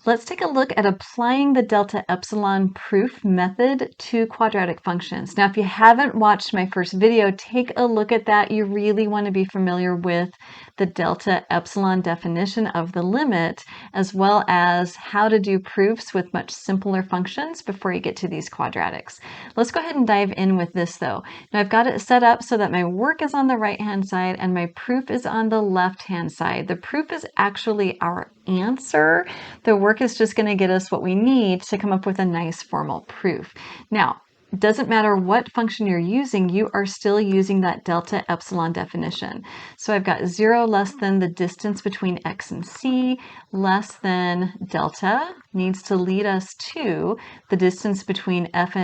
Let's take a look at applying the delta epsilon proof method to quadratic functions. Now, if you haven't watched my first video, take a look at that. You really want to be familiar with the delta epsilon definition of the limit, as well as how to do proofs with much simpler functions before you get to these quadratics. Let's go ahead and dive in with this though. Now I've got it set up so that my work is on the right-hand side and my proof is on the left-hand side. The proof is actually our answer. The work is just going to get us what we need to come up with a nice formal proof. Now, it doesn't matter what function you're using, you are still using that delta epsilon definition. So I've got 0 less than the distance between x and c, less than delta needs to lead us to the distance between f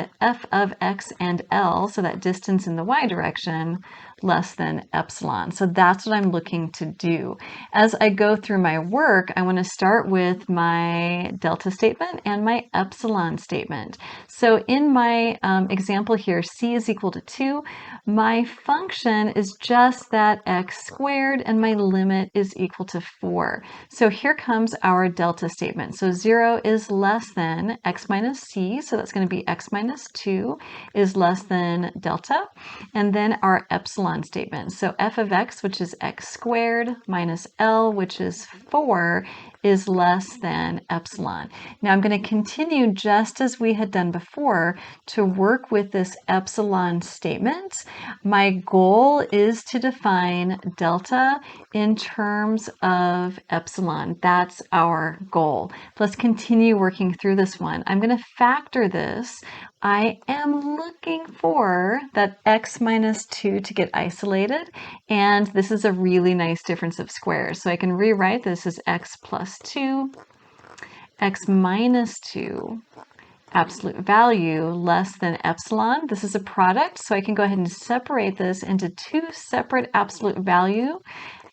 of x and L, so that distance in the y direction, less than epsilon. So that's what I'm looking to do. As I go through my work, I want to start with my delta statement and my epsilon statement. So in my example here, c is equal to 2. My function is just that x squared, and my limit is equal to 4. So here comes our delta statement. So 0 is less than x minus c, so that's going to be x minus 2 is less than delta. And then our epsilon statement. So f of x, which is x squared, minus L, which is 4, is less than epsilon. Now I'm going to continue just as we had done before to work with this epsilon statement. My goal is to define delta in terms of epsilon. That's our goal. Let's continue working through this one. I'm going to factor this. I am looking for that x minus 2 to get isolated, and this is a really nice difference of squares. So I can rewrite this as x plus 2, x minus 2, absolute value less than epsilon. This is a product, so I can go ahead and separate this into two separate absolute value,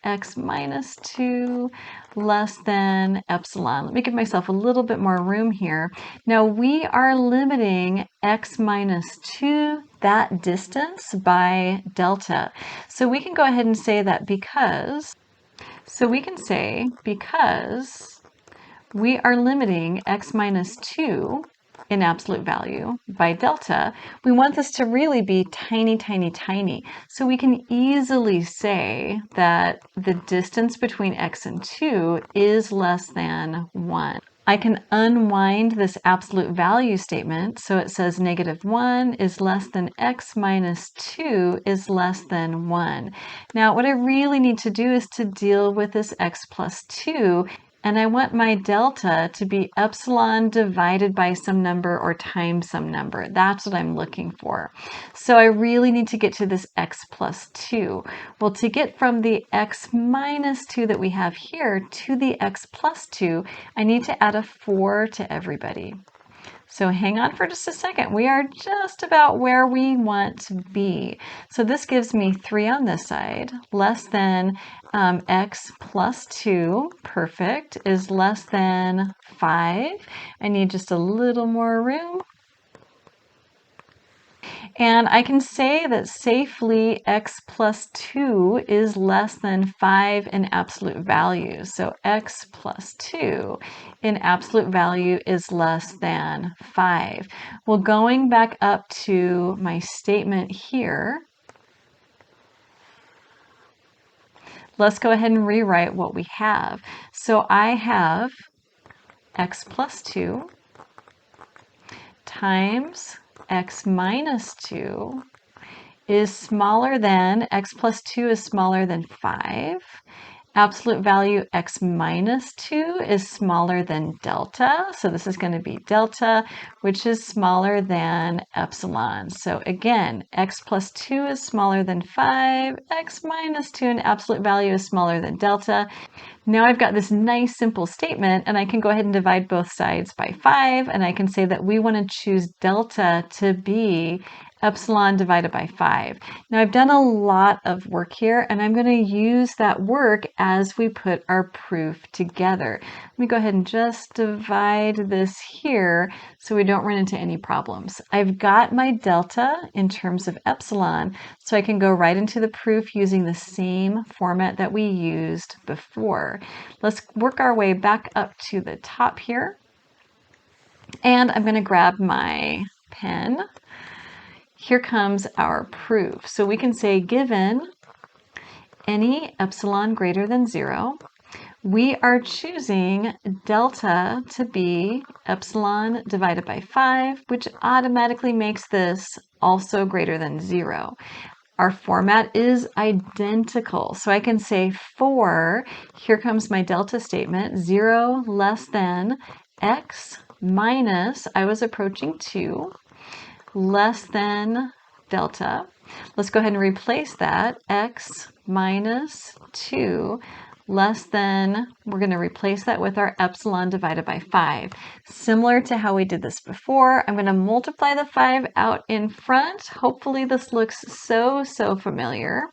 x minus 2 less than epsilon. Let me give myself a little bit more room here. Now we are limiting x minus 2, that distance, by delta. So we can go ahead and say that because we are limiting x minus 2 in absolute value by delta, we want this to really be tiny, tiny, tiny. So we can easily say that the distance between x and 2 is less than 1. I can unwind this absolute value statement, so it says -1 is less than x minus 2 is less than 1. Now what I really need to do is to deal with this x plus 2, and I want my delta to be epsilon divided by some number or times some number. That's what I'm looking for. So I really need to get to this x plus 2. Well, to get from the x minus 2 that we have here to the x plus 2, I need to add a 4 to everybody. So hang on for just a second. We are just about where we want to be. So this gives me 3 on this side, less than x plus 2, perfect, is less than 5. I need just a little more room. And I can say that safely x plus 2 is less than 5 in absolute value. So x plus 2 in absolute value is less than 5. Well, going back up to my statement here, let's go ahead and rewrite what we have. So I have x plus 2 times x minus 2 is smaller than, x plus 2 is smaller than 5. Absolute value x minus 2 is smaller than delta. So this is going to be delta, which is smaller than epsilon. So again, x plus 2 is smaller than 5. X minus 2 in absolute value is smaller than delta. Now I've got this nice simple statement, and I can go ahead and divide both sides by 5, and I can say that we want to choose delta to be epsilon divided by 5. Now I've done a lot of work here, and I'm going to use that work as we put our proof together. Let me go ahead and just divide this here so we don't run into any problems. I've got my delta in terms of epsilon, so I can go right into the proof using the same format that we used before. Let's work our way back up to the top here, and I'm going to grab my pen. Here comes our proof. So we can say given any epsilon greater than 0, we are choosing delta to be epsilon divided by 5, which automatically makes this also greater than 0. Our format is identical. So I can say for, here comes my delta statement, 0 less than x minus, I was approaching 2, less than delta. Let's go ahead and replace that, x minus 2 less than, we're going to replace that with our epsilon divided by 5. Similar to how we did this before, I'm going to multiply the 5 out in front. Hopefully this looks so familiar.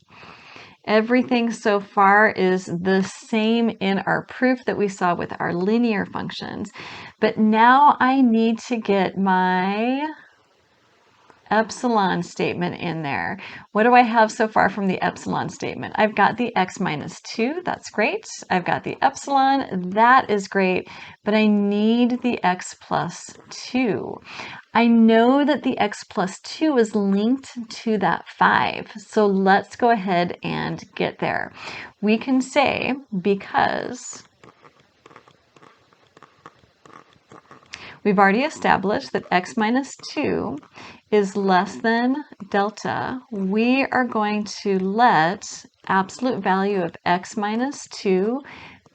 Everything so far is the same in our proof that we saw with our linear functions. But now I need to get my epsilon statement in there. What do I have so far from the epsilon statement? I've got the x minus 2, that's great. I've got the epsilon, that is great, but I need the x plus 2. I know that the x plus 2 is linked to that 5, so let's go ahead and get there. We can say because we've already established that x minus 2 is less than delta, we are going to let absolute value of x minus 2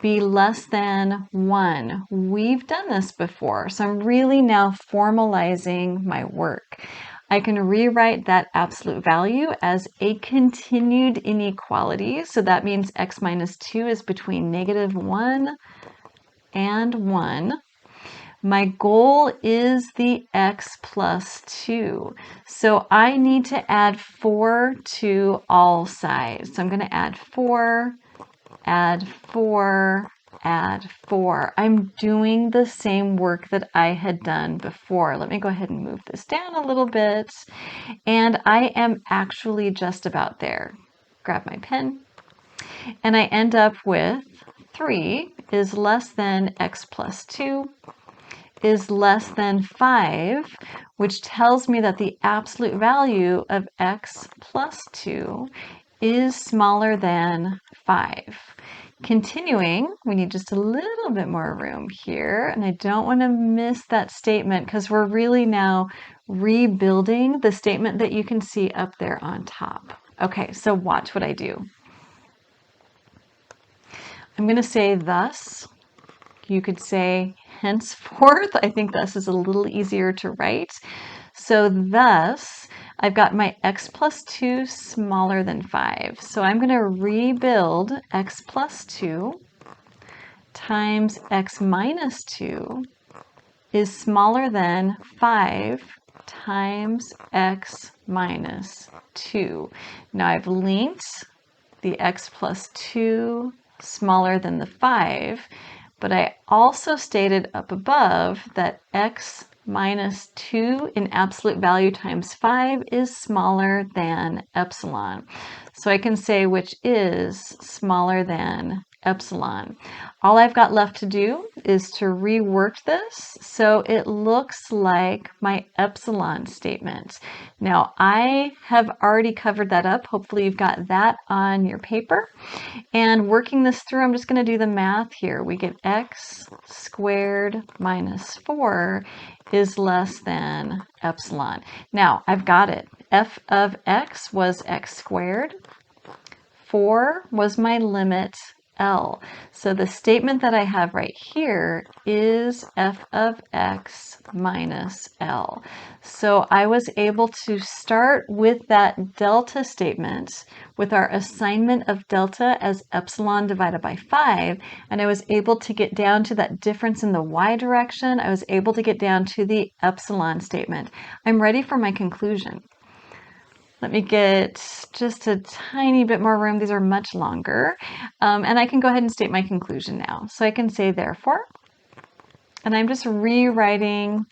be less than 1. We've done this before, so I'm really now formalizing my work. I can rewrite that absolute value as a continued inequality, so that means x minus 2 is between -1 and 1. My goal is the x plus 2. So I need to add 4 to all sides. So I'm going to add 4, add 4, add 4. I'm doing the same work that I had done before. Let me go ahead and move this down a little bit. And I am actually just about there. Grab my pen. And I end up with 3 is less than x plus 2 is less than 5, which tells me that the absolute value of x plus 2 is smaller than 5. Continuing, we need just a little bit more room here, and I don't want to miss that statement because we're really now rebuilding the statement that you can see up there on top. Okay, so watch what I do. I'm going to say thus. You could say henceforth. I think thus is a little easier to write. So thus, I've got my x plus 2 smaller than 5. So I'm going to rebuild x plus 2 times x minus 2 is smaller than 5 times x minus 2. Now I've linked the x plus 2 smaller than the 5, but I also stated up above that x minus 2 in absolute value times 5 is smaller than epsilon. So I can say which is smaller than epsilon. All I've got left to do is to rework this so it looks like my epsilon statement. Now I have already covered that up. Hopefully you've got that on your paper. And working this through, I'm just going to do the math here. We get x squared minus 4 is less than epsilon. Now I've got it. F of x was x squared. 4 was my limit L. So the statement that I have right here is f of x minus L. So I was able to start with that delta statement with our assignment of delta as epsilon divided by 5, and I was able to get down to that difference in the y direction. I was able to get down to the epsilon statement. I'm ready for my conclusion. Let me get just a tiny bit more room. These are much longer. And I can go ahead and state my conclusion now. So I can say therefore, and I'm just rewriting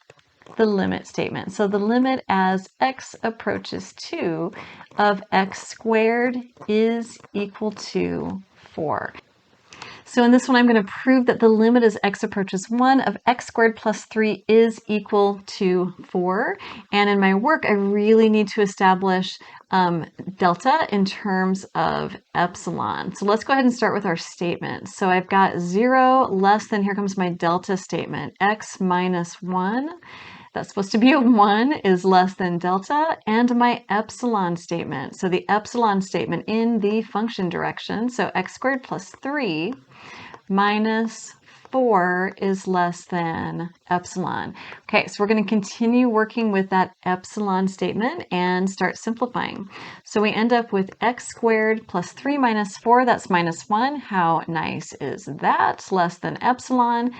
the limit statement. So the limit as x approaches 2 of x squared is equal to 4. So in this one, I'm going to prove that the limit as x approaches 1 of x squared plus 3 is equal to 4. And in my work, I really need to establish delta in terms of epsilon. So let's go ahead and start with our statement. So I've got 0 less than, here comes my delta statement, x minus 1. That's supposed to be a 1 is less than delta, and my epsilon statement. So the epsilon statement in the function direction, so x squared plus 3 minus 4 is less than epsilon. Okay, so we're going to continue working with that epsilon statement and start simplifying. So we end up with x squared plus 3 minus 4, that's minus 1. How nice is that? Less than epsilon.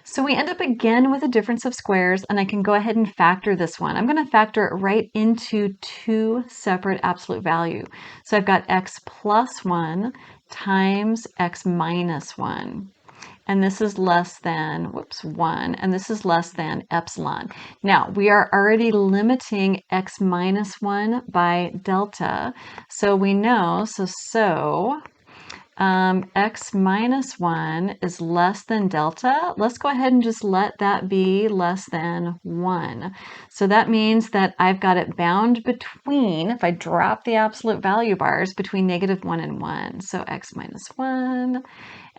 So we end up again with a difference of squares, and I can go ahead and factor this one. I'm going to factor it right into two separate absolute value. So I've got x plus 1 times x minus 1. And this is less than, 1, and this is less than epsilon. Now, we are already limiting x minus 1 by delta. So we know, x minus 1 is less than delta. Let's go ahead and just let that be less than 1. So that means that I've got it bound between, if I drop the absolute value bars, between -1 and 1. So x minus 1,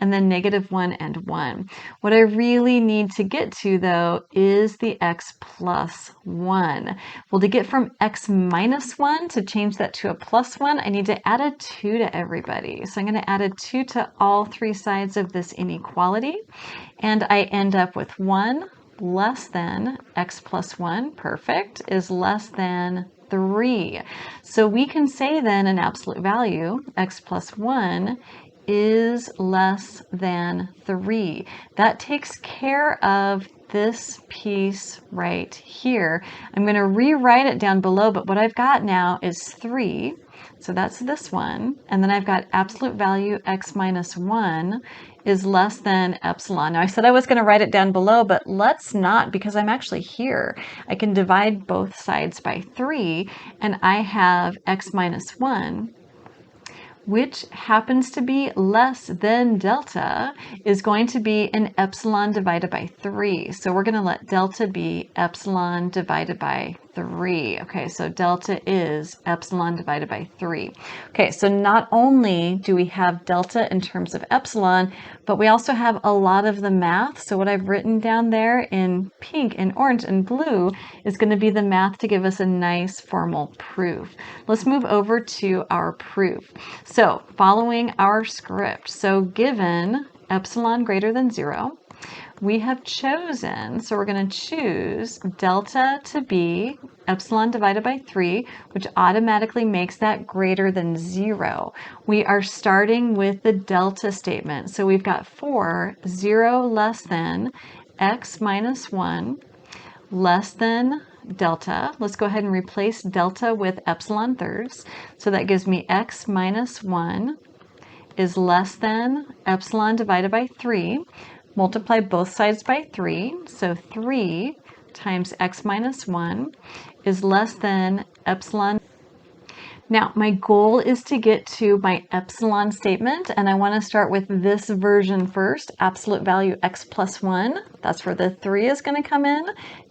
and then -1 and 1. What I really need to get to, though, is the x plus 1. Well, to get from x minus 1 to change that to a plus 1, I need to add a 2 to everybody. So I'm going to add a 2 to all three sides of this inequality, and I end up with 1 less than x plus 1, perfect, is less than 3. So we can say then an absolute value, x plus 1, is less than 3. That takes care of this piece right here. I'm going to rewrite it down below, but what I've got now is 3. So that's this one. And then I've got absolute value x minus 1 is less than epsilon. Now I said I was going to write it down below, but let's not, because I'm actually here. I can divide both sides by 3, and I have x minus 1, which happens to be less than delta, is going to be an epsilon divided by 3. So we're going to let delta be epsilon divided by 3. Okay, so delta is epsilon divided by 3. Okay, so not only do we have delta in terms of epsilon, but we also have a lot of the math. So what I've written down there in pink and orange and blue is going to be the math to give us a nice formal proof. Let's move over to our proof. So following our script, so given epsilon greater than 0, we have chosen, so we're going to choose delta to be epsilon divided by 3, which automatically makes that greater than 0. We are starting with the delta statement. So we've got 0 less than x minus 1 less than delta. Let's go ahead and replace delta with epsilon thirds. So that gives me x minus 1 is less than epsilon divided by 3. Multiply both sides by 3. So 3 times x minus 1 is less than epsilon. Now, my goal is to get to my epsilon statement, and I want to start with this version first, absolute value x plus 1. That's where the 3 is going to come in.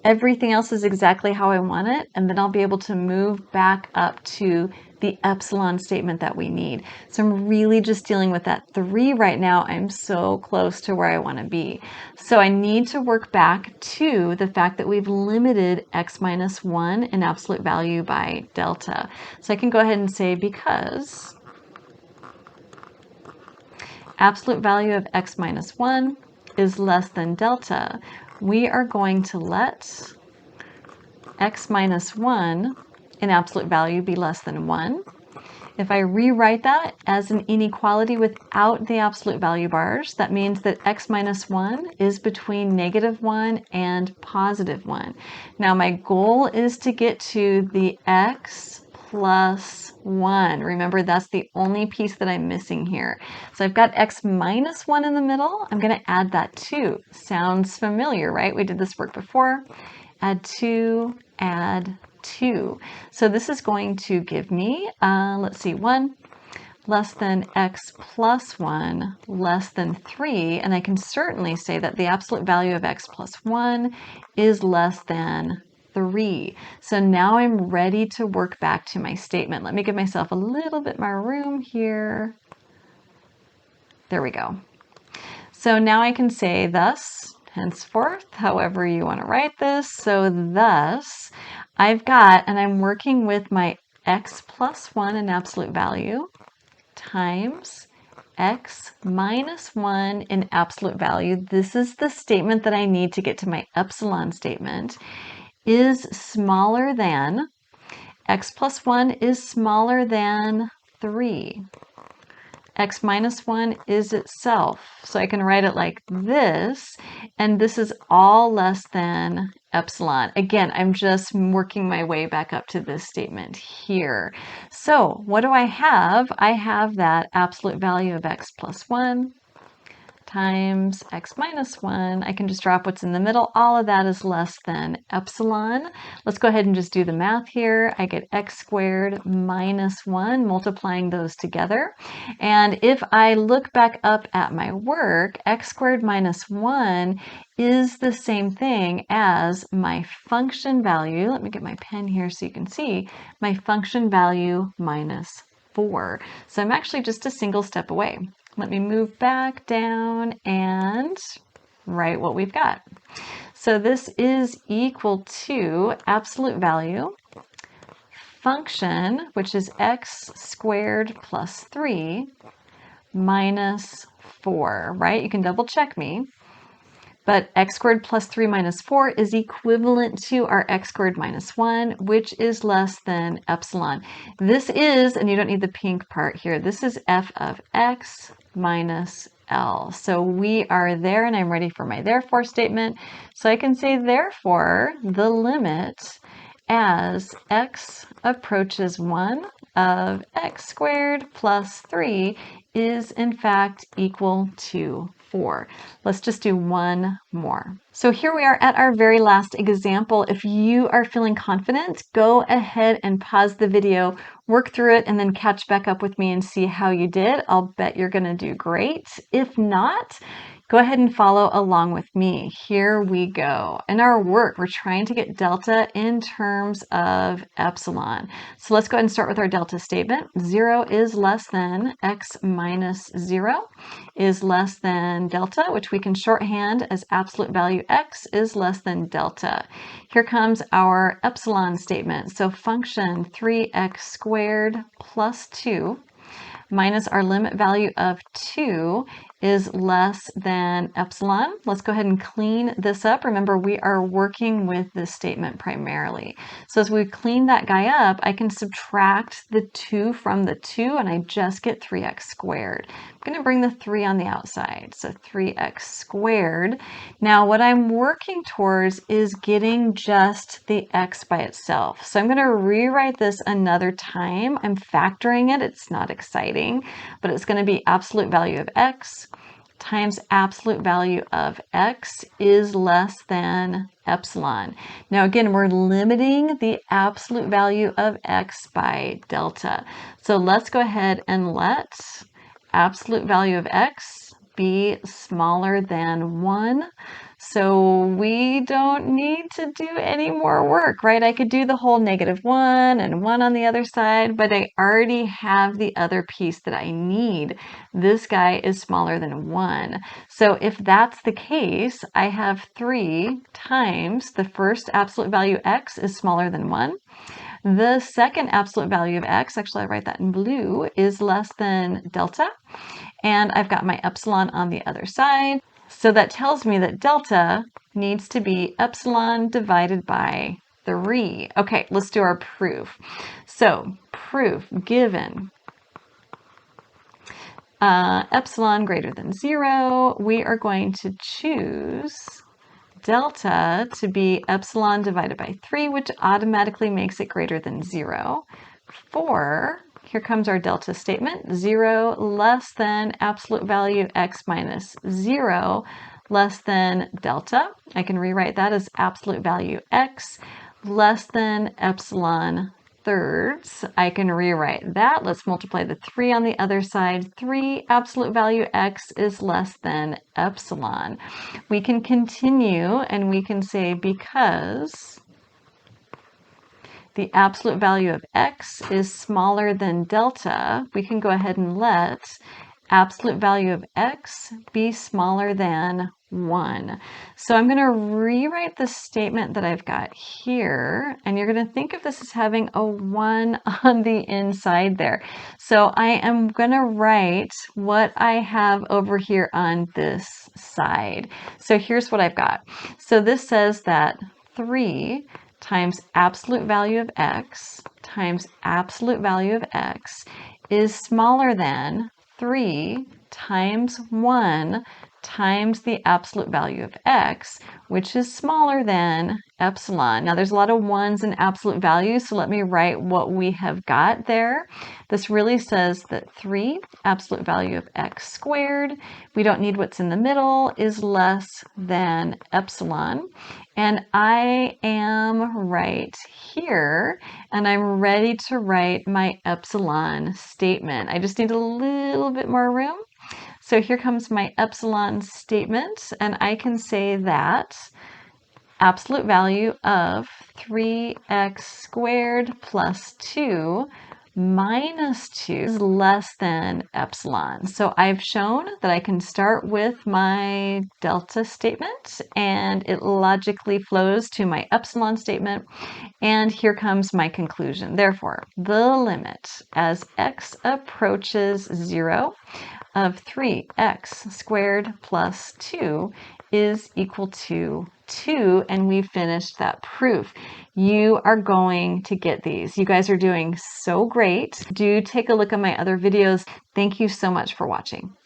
Everything else is exactly how I want it, and then I'll be able to move back up to the epsilon statement that we need. So I'm really just dealing with that 3 right now. I'm so close to where I want to be. So I need to work back to the fact that we've limited x minus 1 in absolute value by delta. So I can go ahead and say because absolute value of x minus 1 is less than delta, we are going to let x minus 1 in absolute value be less than 1. If I rewrite that as an inequality without the absolute value bars, that means that x minus 1 is between -1 and +1. Now my goal is to get to the x plus 1. Remember, that's the only piece that I'm missing here. So I've got x minus 1 in the middle. I'm going to add that 2. Sounds familiar, right? We did this work before. Add 2, add 2. So this is going to give me, let's see, 1 less than x plus 1 less than 3. And I can certainly say that the absolute value of x plus 1 is less than 3. So now I'm ready to work back to my statement. Let me give myself a little bit more room here. There we go. So now I can say thus, henceforth, however you want to write this. So thus, I've got, and I'm working with my x plus 1 in absolute value times x minus 1 in absolute value. This is the statement that I need to get to my epsilon statement, is smaller than, x plus 1 is smaller than 3. X minus 1 is itself. So I can write it like this, and this is all less than epsilon. Again, I'm just working my way back up to this statement here. So what do I have? I have that absolute value of x plus 1 times x minus 1. I can just drop what's in the middle. All of that is less than epsilon. Let's go ahead and just do the math here. I get x squared minus 1, multiplying those together. And if I look back up at my work, x squared minus 1 is the same thing as my function value. Let me get my pen here so you can see my function value minus 4. So I'm actually just a single step away. Let me move back down and write what we've got. So this is equal to absolute value function, which is x squared plus 3 minus 4, right? You can double check me. But x squared plus 3 minus 4 is equivalent to our x squared minus 1, which is less than epsilon. This is, and you don't need the pink part here, this is f of x minus L. So we are there, and I'm ready for my therefore statement. So I can say, therefore, the limit as x approaches 1 of x squared plus 3 is in fact equal to 4. Let's just do one more. So here we are at our very last example. If you are feeling confident, go ahead and pause the video, work through it, and then catch back up with me and see how you did. I'll bet you're going to do great. If not, go ahead and follow along with me. Here we go. In our work, we're trying to get delta in terms of epsilon. So let's go ahead and start with our delta statement. 0 is less than x minus 0 is less than delta, which we can shorthand as absolute value x is less than delta. Here comes our epsilon statement. So function 3x squared plus 2 minus our limit value of 2 is less than epsilon. Let's go ahead and clean this up. Remember, we are working with this statement primarily. So as we clean that guy up, I can subtract the 2 from the 2, and I just get 3x squared. I'm going to bring the 3 on the outside, so 3x squared. Now, what I'm working towards is getting just the x by itself. So I'm going to rewrite this another time. I'm factoring it. It's not exciting, but it's going to be absolute value of x times absolute value of x is less than epsilon. Now again, we're limiting the absolute value of x by delta. So let's go ahead and let absolute value of x be smaller than 1. So we don't need to do any more work, right? I could do the whole -1 and 1 on the other side, but I already have the other piece that I need. This guy is smaller than 1. So if that's the case, I have 3 times the first absolute value x is smaller than 1. The second absolute value of x, actually I write that in blue, is less than delta. And I've got my epsilon on the other side. So that tells me that delta needs to be epsilon divided by 3. Okay, let's do our proof. So proof, given epsilon greater than 0, we are going to choose delta to be epsilon divided by 3, which automatically makes it greater than 0. 4, here comes our delta statement, 0 less than absolute value x minus 0 less than delta. I can rewrite that as absolute value x less than epsilon thirds. I can rewrite that. Let's multiply the 3 on the other side. 3 absolute value x is less than epsilon. We can continue and we can say because the absolute value of x is smaller than delta, we can go ahead and let absolute value of x be smaller than 1. So I'm going to rewrite the statement that I've got here, and you're going to think of this as having a 1 on the inside there. So I am going to write what I have over here on this side. So here's what I've got. So this says that 3 times absolute value of x times absolute value of x is smaller than 3 times 1 times the absolute value of x, which is smaller than epsilon. Now there's a lot of 1s in absolute values, so let me write what we have got there. This really says that 3 absolute value of x squared, we don't need what's in the middle, is less than epsilon. And I am right here, and I'm ready to write my epsilon statement. I just need a little bit more room. So here comes my epsilon statement, and I can say that absolute value of 3x squared plus 2 minus 2 is less than epsilon. So I've shown that I can start with my delta statement, and it logically flows to my epsilon statement. And here comes my conclusion. Therefore, the limit as x approaches 0 of 3x squared plus 2 is equal to 2, and we finished that proof. You are going to get these. You guys are doing so great. Do take a look at my other videos. Thank you so much for watching.